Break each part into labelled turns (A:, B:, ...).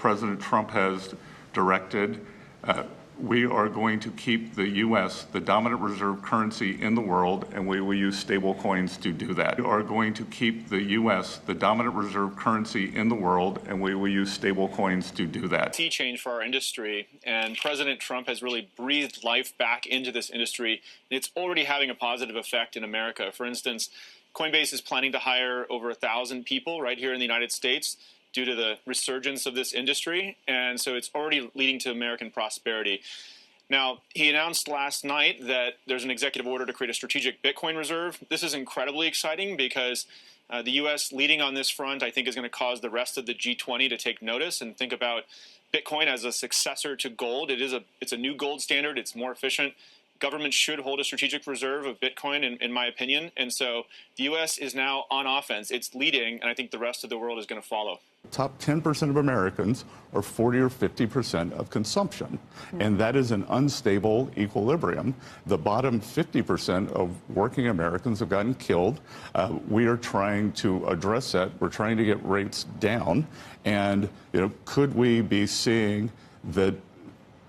A: President Trump has directed, we are going to keep the U.S. the dominant reserve currency in the world, and we will use stablecoins to do that. We are going to keep the U.S. the dominant reserve currency in the world, and we will use stablecoins to do that.
B: Sea change for our industry, and President Trump has really breathed life back into this industry, and it's already having a positive effect in America. For instance, Coinbase is planning to hire over 1,000 people right here in the United States due to the resurgence of this industry, and so it's already leading to American prosperity. Now, he announced last night that there's an executive order to create a strategic Bitcoin reserve. This is incredibly exciting because the U.S. leading on this front, I think, is going to cause the rest of the G20 to take notice and think about Bitcoin as a successor to gold. It's a new gold standard. It's more efficient. Government should hold a strategic reserve of Bitcoin, in my opinion. And so the U.S. is now on offense. It's leading, and I think the rest of the world is going to follow.
A: Top 10% of Americans are 40 or 50% of consumption, and that is an unstable equilibrium. The bottom 50% of working Americans have gotten killed. We are trying to address that. We're trying to get rates down, and could we be seeing that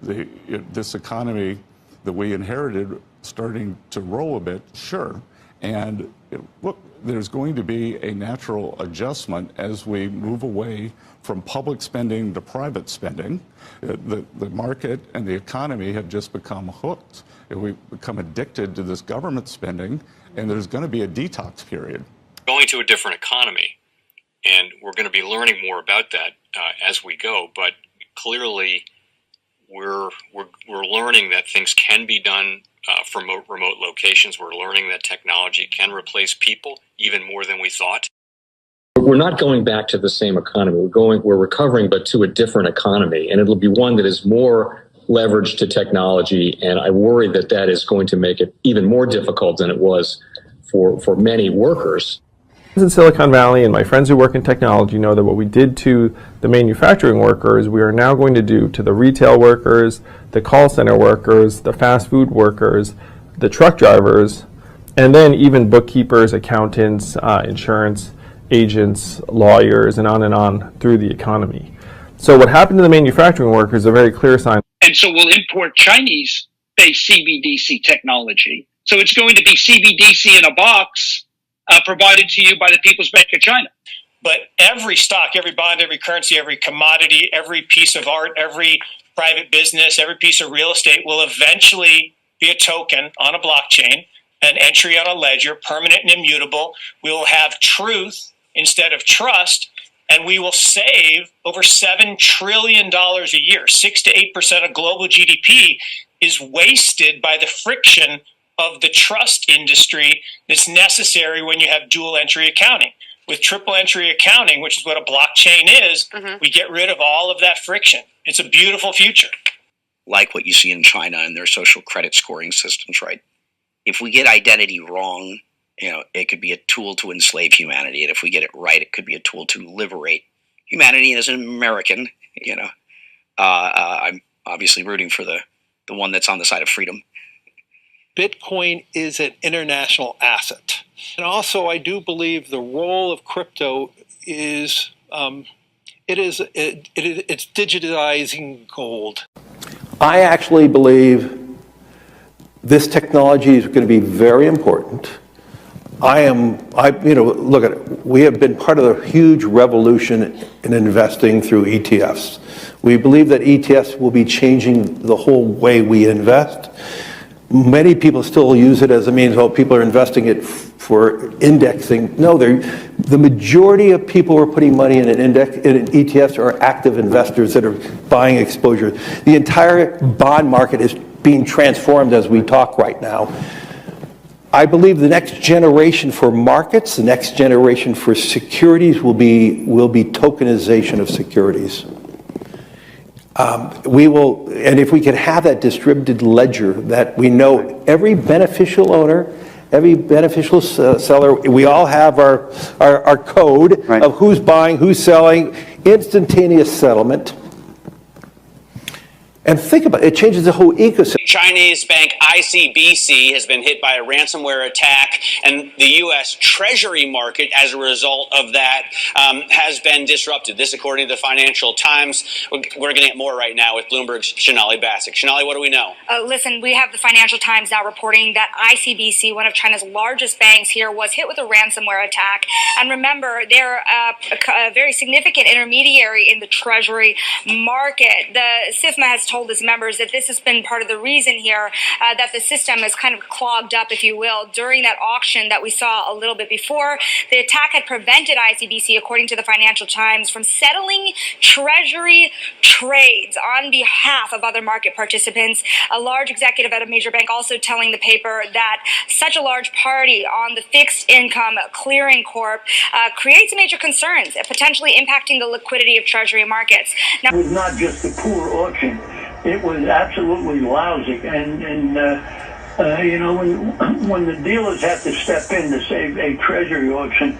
A: this economy that we inherited starting to roll a bit? Sure. And look, there's going to be a natural adjustment as we move away from public spending to private spending. The market and the economy have just become hooked. We've become addicted to this government spending, and there's going to be a detox period.
C: Going to a different economy, and we're going to be learning more about that as we go. But clearly, we're learning that things can be done from remote locations. We're learning that technology can replace people even more than we thought.
D: We're not going back to the same economy. We're recovering, but to a different economy, and it'll be one that is more leveraged to technology. And I worry that that is going to make it even more difficult than it was for many workers.
E: In Silicon Valley, and my friends who work in technology know that what we did to the manufacturing workers, we are now going to do to the retail workers, the call center workers, the fast food workers, the truck drivers, and then even bookkeepers, accountants, insurance agents, lawyers, and on through the economy. So what happened to the manufacturing workers is a very clear sign.
F: And so we'll import Chinese-based CBDC technology. So it's going to be CBDC in a box, provided to you by the People's Bank of China.
G: But every stock, every bond, every currency, every commodity, every piece of art, every private business, every piece of real estate will eventually be a token on a blockchain, an entry on a ledger, permanent and immutable. We will have truth instead of trust, and we will save over $7 trillion a year. 6 to 8% of global GDP is wasted by the friction of the trust industry that's necessary when you have dual entry accounting. With triple entry accounting, which is what a blockchain is, we get rid of all of that friction. It's a beautiful future.
H: Like what you see in China and their social credit scoring systems, right? If we get identity wrong, it could be a tool to enslave humanity. And if we get it right, it could be a tool to liberate humanity. And as an American, I'm obviously rooting for the one that's on the side of freedom.
I: Bitcoin is an international asset. And also, I do believe the role of crypto is, it's digitizing gold.
J: I actually believe this technology is going to be very important. Look at it. We have been part of the huge revolution in investing through ETFs. We believe that ETFs will be changing the whole way we invest. Many people still use it as a means, people are investing it for indexing. No, the majority of people who are putting money in in ETFs are active investors that are buying exposure. The entire bond market is being transformed as we talk right now. I believe the next generation for markets, the next generation for securities will be tokenization of securities. And if we could have that distributed ledger that we know every beneficial owner, every beneficial seller, we all have our code of who's buying, who's selling, instantaneous settlement. And think about it, it changes the whole ecosystem.
K: Chinese bank ICBC has been hit by a ransomware attack, and the U.S. Treasury market, as a result of that, has been disrupted. This, according to the Financial Times. We're getting at more right now with Bloomberg's Shonali Bassick. Shonali, what do we know?
L: Listen, we have the Financial Times now reporting that ICBC, one of China's largest banks here, was hit with a ransomware attack. And remember, they're a very significant intermediary in the Treasury market. The SIFMA has told its members that this has been part of the reason here that the system is kind of clogged up, if you will, during that auction that we saw a little bit before. The attack had prevented ICBC, according to the Financial Times, from settling Treasury trades on behalf of other market participants. A large executive at a major bank also telling the paper that such a large party on the fixed income clearing corp creates major concerns, potentially impacting the liquidity of Treasury markets.
M: Now, it was not just a poor auction. It was absolutely lousy. And you know, when the dealers have to step in to save a Treasury auction,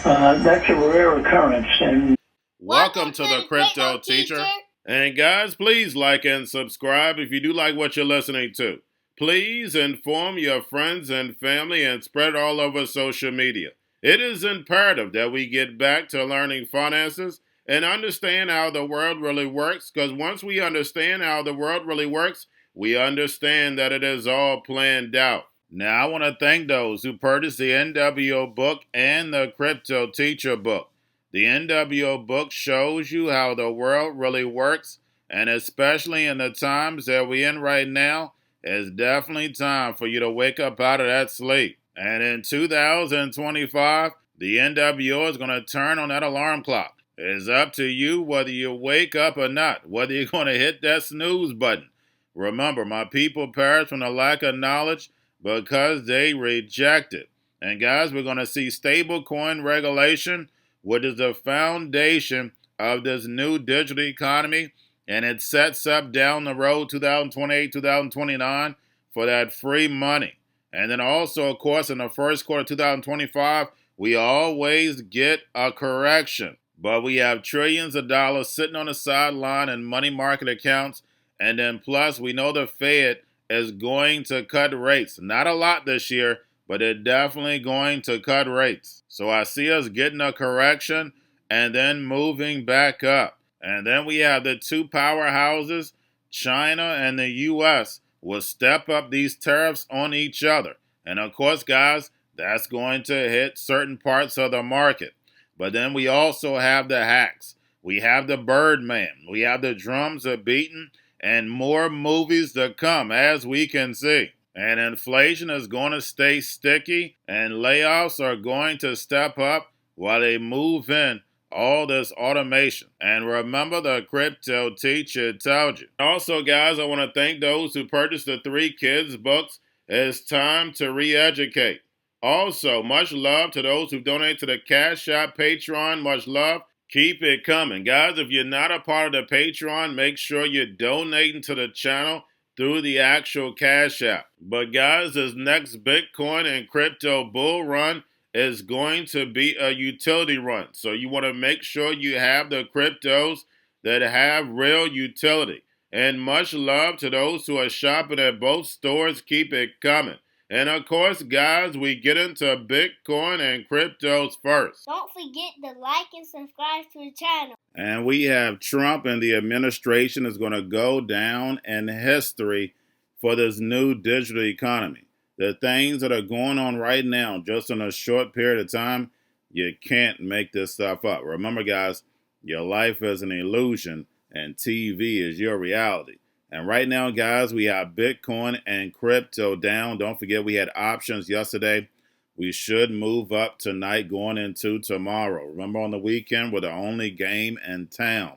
M: that's a rare occurrence. And
N: welcome to the Crypto Teacher. And guys, please like and subscribe if you do like what you're listening to. Please inform your friends and family and spread it all over social media. It is imperative that we get back to learning finances and understand how the world really works, because once we understand how the world really works, we understand that it is all planned out. Now, I want to thank those who purchased the NWO book and the Crypto Teacher book. The NWO book shows you how the world really works, and especially in the times that we're in right now, it's definitely time for you to wake up out of that sleep. And in 2025, the NWO is going to turn on that alarm clock. It's up to you whether you wake up or not, whether you're going to hit that snooze button. Remember, my people perish from the lack of knowledge because they reject it. And guys, we're going to see stablecoin regulation, which is the foundation of this new digital economy, and it sets up down the road 2028, 2029 for that free money. And then also, of course, in the first quarter of 2025, we always get a correction. But we have trillions of dollars sitting on the sideline in money market accounts. And then plus, we know the Fed is going to cut rates. Not a lot this year, but they're definitely going to cut rates. So I see us getting a correction and then moving back up. And then we have the two powerhouses, China and the U.S., will step up these tariffs on each other. And of course, guys, that's going to hit certain parts of the market. But then we also have the hacks. We have the Birdman. We have the drums are beaten, and more movies to come, as we can see. And inflation is going to stay sticky, and layoffs are going to step up while they move in all this automation. And remember, the Crypto Teacher told you. Also, guys, I want to thank those who purchased the 3 kids books. It's time to re-educate. Also, much love to those who donate to the Cash App, Patreon. Much love. Keep it coming. Guys, if you're not a part of the Patreon, make sure you're donating to the channel through the actual Cash App. But guys, this next Bitcoin and crypto bull run is going to be a utility run. So you want to make sure you have the cryptos that have real utility. And much love to those who are shopping at both stores. Keep it coming. And of course, guys, we get into Bitcoin and cryptos first.
O: Don't forget to like and subscribe to the channel.
N: And we have Trump and the administration is going to go down in history for this new digital economy. The things that are going on right now, just in a short period of time, you can't make this stuff up. Remember, guys, your life is an illusion and TV is your reality. And right now, guys, we have Bitcoin and crypto down. Don't forget we had options yesterday. We should move up tonight going into tomorrow. Remember, on the weekend, we're the only game in town.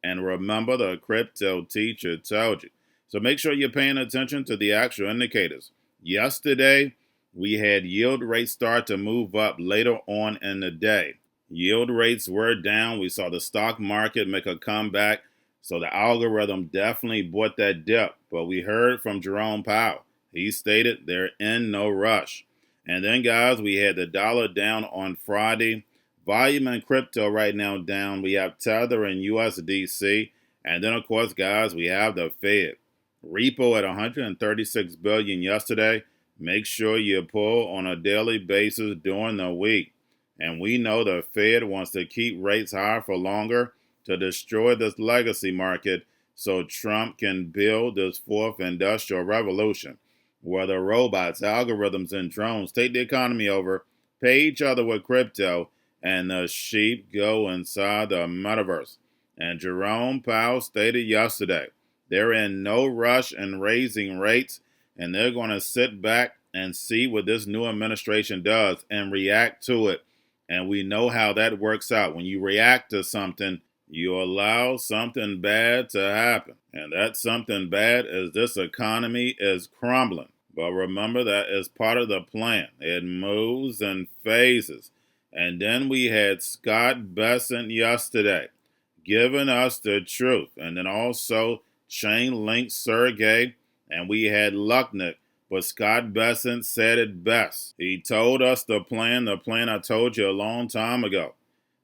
N: And remember, the Crypto Teacher told you. So make sure you're paying attention to the actual indicators. Yesterday, we had yield rates start to move up later on in the day. Yield rates were down. We saw the stock market make a comeback. So the algorithm definitely bought that dip. But we heard from Jerome Powell. He stated they're in no rush. And then, guys, we had the dollar down on Friday. Volume in crypto right now down. We have Tether and USDC. And then, of course, guys, we have the Fed. Repo at 136 billion yesterday. Make sure you pull on a daily basis during the week. And we know the Fed wants to keep rates higher for longer to destroy this legacy market so Trump can build this fourth industrial revolution, where the robots, algorithms, and drones take the economy over, pay each other with crypto, and the sheep go inside the metaverse. And Jerome Powell stated yesterday, they're in no rush in raising rates, and they're going to sit back and see what this new administration does and react to it. And we know how that works out. When you react to something, you allow something bad to happen. And that something bad is this economy is crumbling. But remember, that is part of the plan. It moves in phases. And then we had Scott Bessent yesterday giving us the truth. And then also Chainlink Sergey, and we had Lucknow. But Scott Bessent said it best. He told us the plan I told you a long time ago,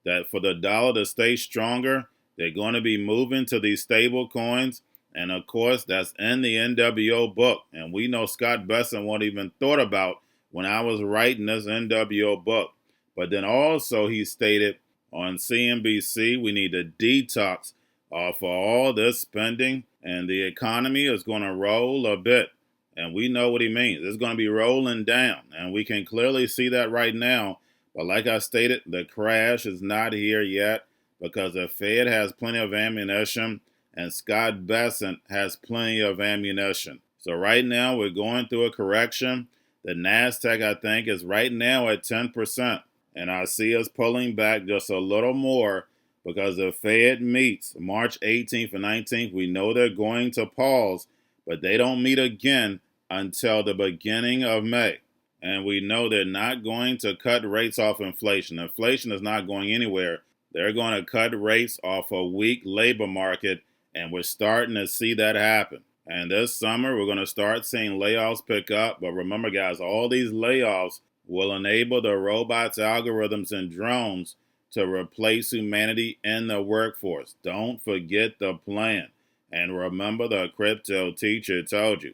N: that for the dollar to stay stronger, they're going to be moving to these stable coins. And of course, that's in the NWO book. And we know Scott Bessent won't even thought about when I was writing this NWO book. But then also he stated on CNBC, we need to detox for all this spending, and the economy is going to roll a bit. And we know what he means. It's going to be rolling down. And we can clearly see that right now. But like I stated, the crash is not here yet because the Fed has plenty of ammunition and Scott Bessent has plenty of ammunition. So right now we're going through a correction. The NASDAQ, I think, is right now at 10%. And I see us pulling back just a little more because the Fed meets March 18th and 19th. We know they're going to pause, but they don't meet again until the beginning of May. And we know they're not going to cut rates off inflation. Inflation is not going anywhere. They're going to cut rates off a weak labor market, and we're starting to see that happen. And this summer, we're going to start seeing layoffs pick up. But remember, guys, all these layoffs will enable the robots, algorithms, and drones to replace humanity in the workforce. Don't forget the plan. And remember, the crypto teacher told you,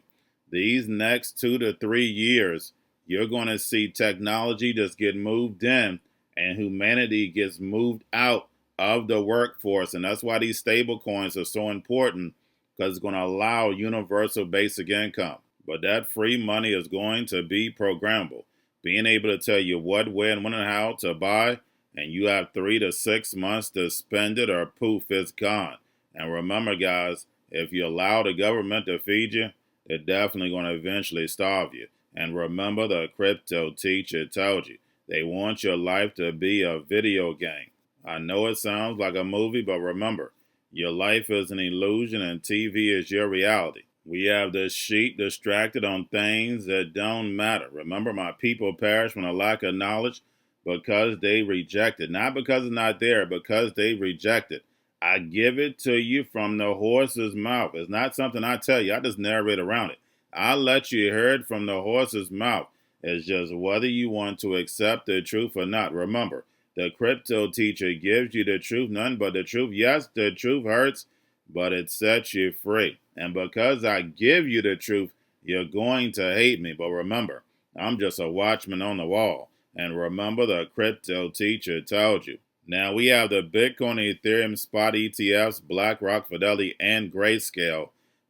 N: these next 2 to 3 years, you're going to see technology just get moved in and humanity gets moved out of the workforce. And that's why these stable coins are so important, because it's going to allow universal basic income. But that free money is going to be programmable, being able to tell you what, where, and when and how to buy. And you have 3 to 6 months to spend it, or poof, it's gone. And remember, guys, if you allow the government to feed you, they're definitely going to eventually starve you. And remember, the crypto teacher told you, they want your life to be a video game. I know it sounds like a movie, but remember, your life is an illusion and TV is your reality. We have the sheep distracted on things that don't matter. Remember, my people perish from a lack of knowledge because they reject it. Not because it's not there, because they reject it. I give it to you from the horse's mouth. It's not something I tell you. I just narrate around it. I'll let you hear it from the horse's mouth. It's just whether you want to accept the truth or not. Remember, the crypto teacher gives you the truth, none but the truth. Yes, the truth hurts, but it sets you free. And because I give you the truth, you're going to hate me. But remember, I'm just a watchman on the wall. And remember, the crypto teacher told you. Now we have the Bitcoin, Ethereum, spot ETFs, BlackRock, Fidelity, and Grayscale.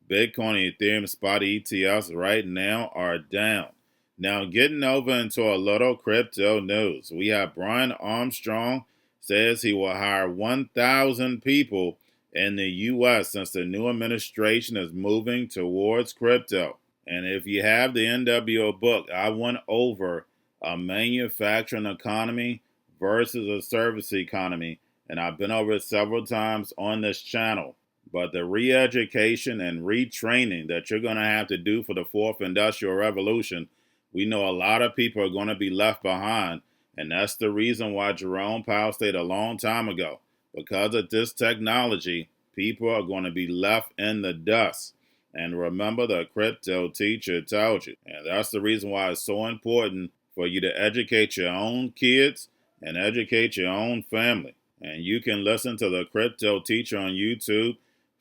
N: Bitcoin, Ethereum, spot ETFs right now are down. Now getting over into a little crypto news. We have Brian Armstrong says he will hire 1,000 people in the U.S. since the new administration is moving towards crypto. And if you have the NWO book, I went over a manufacturing economy versus a service economy, and I've been over it several times on this channel. But the re-education and retraining that you're going to have to do for the fourth industrial revolution, we know a lot of people are going to be left behind, and that's the reason why Jerome Powell stated a long time ago. Because of this technology, people are going to be left in the dust. And remember, the crypto teacher told you. And that's the reason why it's so important for you to educate your own kids and educate your own family. And you can listen to the crypto teacher on YouTube.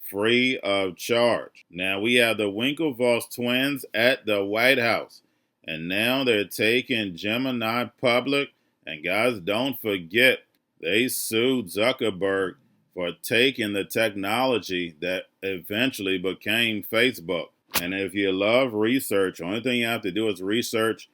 N: free of charge. Now we have the Winklevoss twins at the White House, and now they're taking Gemini public. And guys, don't forget, they sued Zuckerberg for taking the technology that eventually became Facebook. And if you love research, only thing you have to do is research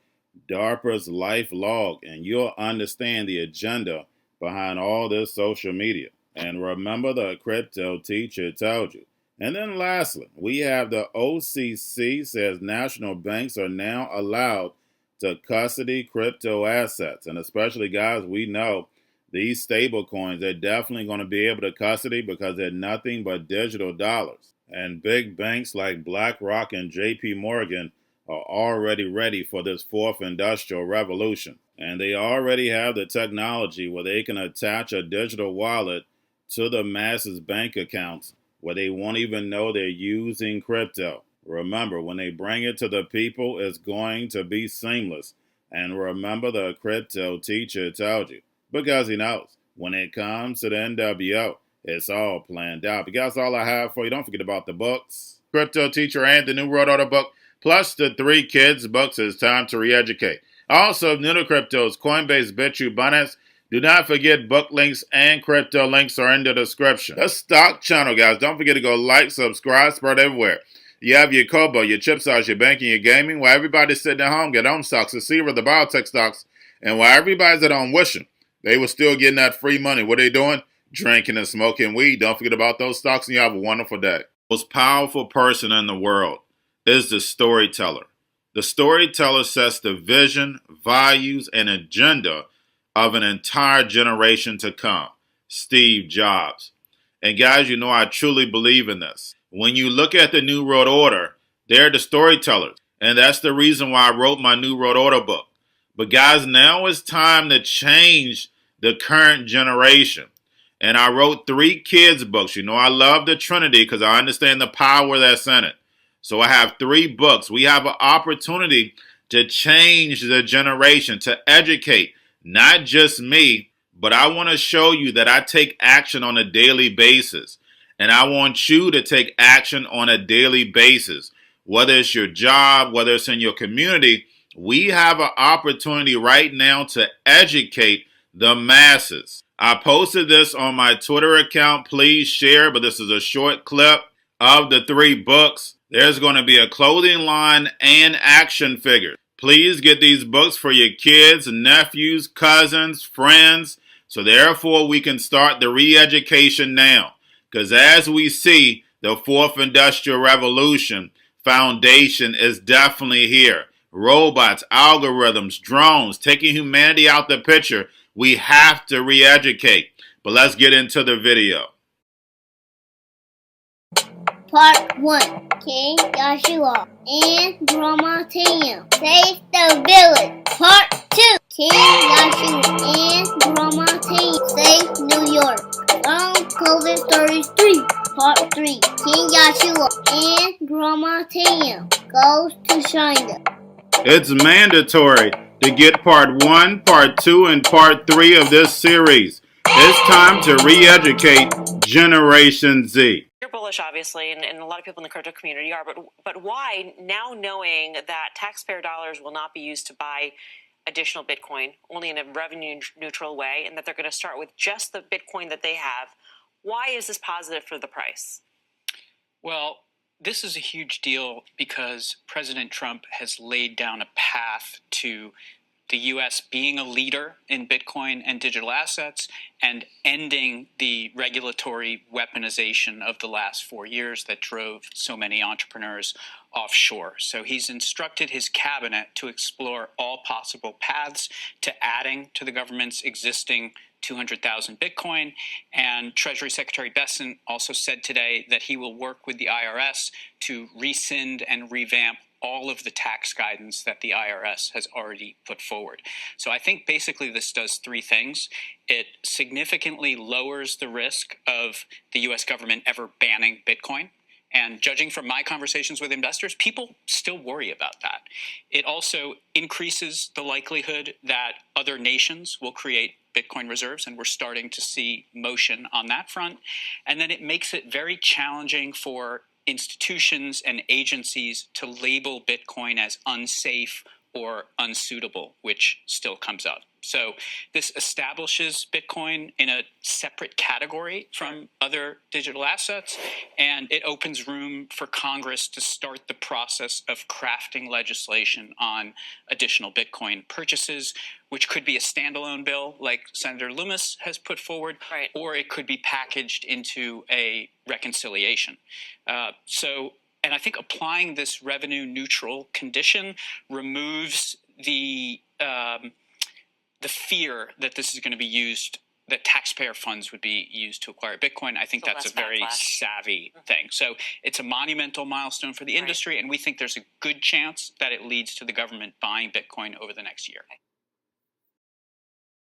N: DARPA's life log, and you'll understand the agenda behind all this social media. And remember, the crypto teacher told you. And then lastly, we have the OCC says national banks are now allowed to custody crypto assets. And especially, guys, we know these stable coins are definitely going to be able to custody because they're nothing but digital dollars. And big banks like BlackRock and JP Morgan are already ready for this fourth industrial revolution. And they already have the technology where they can attach a digital wallet to the masses' bank accounts where they won't even know they're using crypto. Remember, when they bring it to the people, it's going to be seamless. And remember, the crypto teacher told you, because he knows when it comes to the NWO, it's all planned out. But guys, all I have for you. Don't forget about the books, Crypto Teacher and the New World Order book, plus the 3 kids books. It's time to re-educate. Also, new to cryptos, Coinbase, Bitrue, Binance. Do not forget book links and crypto links are in the description. The stock channel, guys. Don't forget to go like, subscribe, spread everywhere. You have your Kobo, your chip stocks, your banking, your gaming. While everybody's sitting at home, get home stocks, the Seaver, the biotech stocks. And while everybody's at home wishing they were still getting that free money, what are they doing? Drinking and smoking weed. Don't forget about those stocks, and you have a wonderful day. The most powerful person in the world is the storyteller. The storyteller sets the vision, values, and agenda of an entire generation to come. Steve Jobs. And guys, you know I truly believe in this. When you look at the New World Order, they're the storytellers. And that's the reason why I wrote my New World Order book. But guys, now it's time to change the current generation. And I wrote 3 kids books. You know I love the Trinity because I understand the power that's in it. So I have 3 books. We have an opportunity to change the generation, to educate not just me, but I want to show you that I take action on a daily basis. And I want you to take action on a daily basis. Whether it's your job, whether it's in your community, we have an opportunity right now to educate the masses. I posted this on my Twitter account. Please share, but this is a short clip of the 3 books. There's going to be a clothing line and action figures. Please get these books for your kids, nephews, cousins, friends, so therefore we can start the re-education now. Because as we see, the 4th Industrial Revolution foundation is definitely here. Robots, algorithms, drones, taking humanity out the picture. We have to re-educate. But let's get into the video.
O: Part 1. King Joshua and Drama Team save the village. Part 2. King Joshua and Drama Team save New York from COVID Stories 3. Part 3. King Joshua and Drama Team goes to China.
N: It's mandatory to get part 1, part 2, and part 3 of this series. It's time to re-educate Generation Z.
P: You're bullish, obviously, and a lot of people in the crypto community are, but why, now knowing that taxpayer dollars will not be used to buy additional Bitcoin, only in a revenue-neutral way, and that they're going to start with just the Bitcoin that they have, why is this positive for the price?
Q: Well, this is a huge deal because President Trump has laid down a path to the U.S. being a leader in Bitcoin and digital assets and ending the regulatory weaponization of the last 4 years that drove so many entrepreneurs offshore. So he's instructed his cabinet to explore all possible paths to adding to the government's existing 200,000 Bitcoin. And Treasury Secretary Bessent also said today that he will work with the IRS to rescind and revamp all of the tax guidance that the IRS has already put forward. So I think basically this does 3 things. It significantly lowers the risk of the U.S. government ever banning Bitcoin. And judging from my conversations with investors, people still worry about that. It also increases the likelihood that other nations will create Bitcoin reserves, and we're starting to see motion on that front. And then it makes it very challenging for institutions and agencies to label Bitcoin as unsafe or unsuitable, which still comes up. So this establishes Bitcoin in a separate category from other digital assets, and it opens room for Congress to start the process of crafting legislation on additional Bitcoin purchases, which could be a standalone bill like Senator Loomis has put forward, or it could be packaged into a reconciliation. And I think applying this revenue neutral condition removes the fear that this is going to be used, that taxpayer funds would be used to acquire Bitcoin. I think that's a very savvy thing. So it's a monumental milestone for the industry, and we think there's a good chance that it leads to the government buying Bitcoin over the next year.